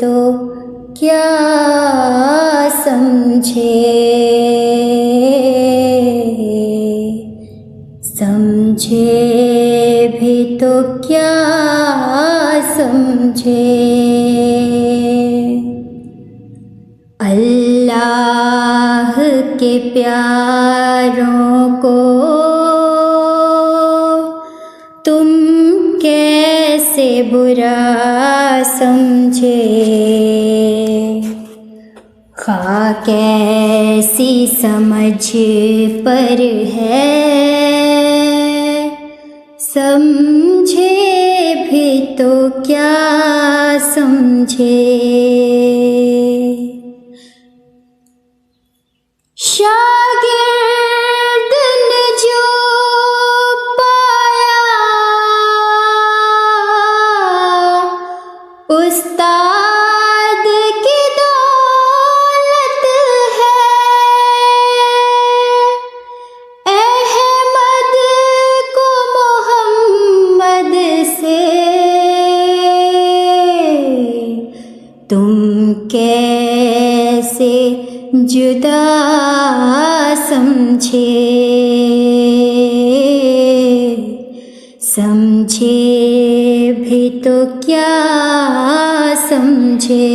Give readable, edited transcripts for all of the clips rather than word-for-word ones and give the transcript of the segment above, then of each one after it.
तो क्या समझे, समझे भी तो क्या समझे। अल्लाह के प्यारों को तुम कैसे बुरा समझे। खा कैसी समझ पर है, समझे भी तो क्या समझे। शागिर्द ने जो पाया उस्ताद की दौलत है। अहमद को मोहम्मद से तुम कैसे जुदा समझे, समझे भी तो क्या समझे।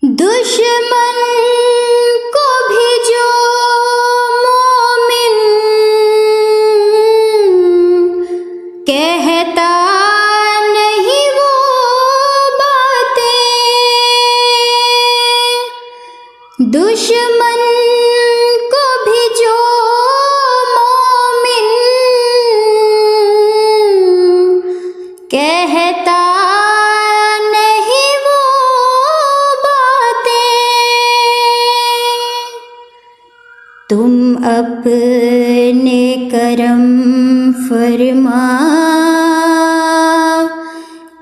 दुश्मन को भी जो मोमिन कहता नहीं वो बातें, दुश्मन को भी जो मोमिन कहता नहीं वो बातें। तुम अपने करम फरमा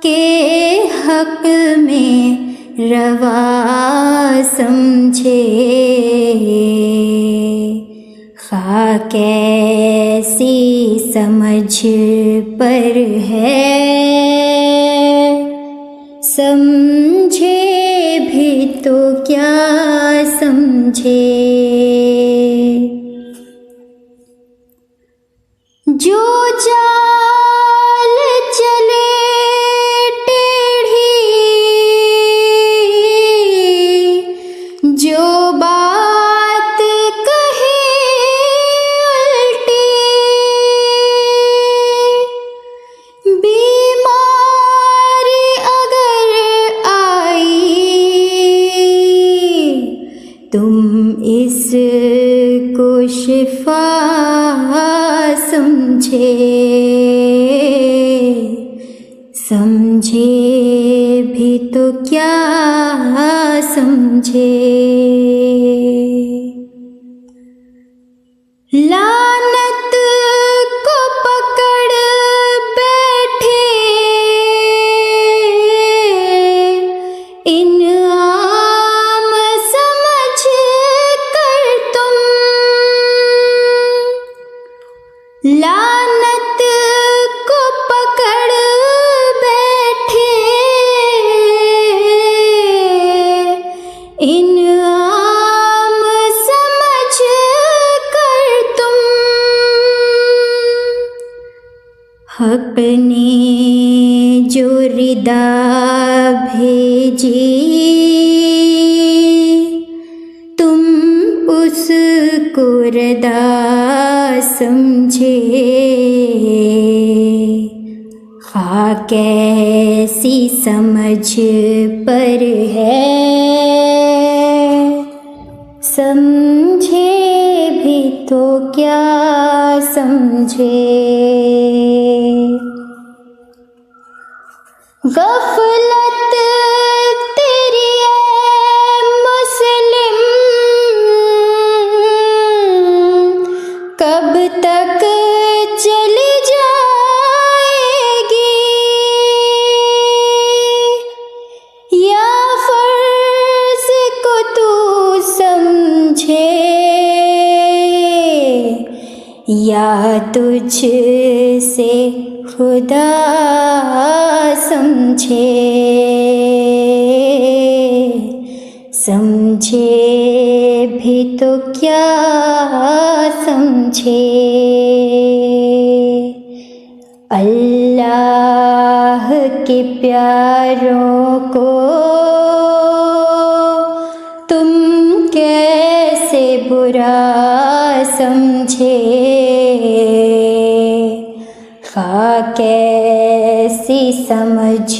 के हक में रवा समझे। खा कैसी समझ पर है, समझे भी तो क्या समझे। जो चाल चले टेढ़ी, जो बात कहे उल्टी, बीमारी अगर आई तुम इसको शिफा समझे, समझे भी तो क्या समझे। लानत को पकड़ बैठे इनाम समझ कर तुम, लानत को पकड़ बैठे इनाम समझ कर तुम। हक ने जो रिदा भेजी तुम उसको रदा समझे। खा कैसी समझ पर है, समझे भी तो क्या समझे। गफलत तेरी है मुस्लिम, कब तक चली जाएगी। या फर्ज को तू समझे या तुझ से खुदा समझे, समझे भी तो क्या समझे। अल्लाह के प्यारों को तुम कैसे बुरा समझे। खा कैसी समझ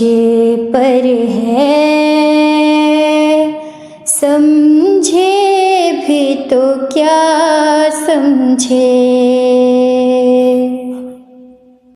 पर है, समझे भी तो क्या समझे।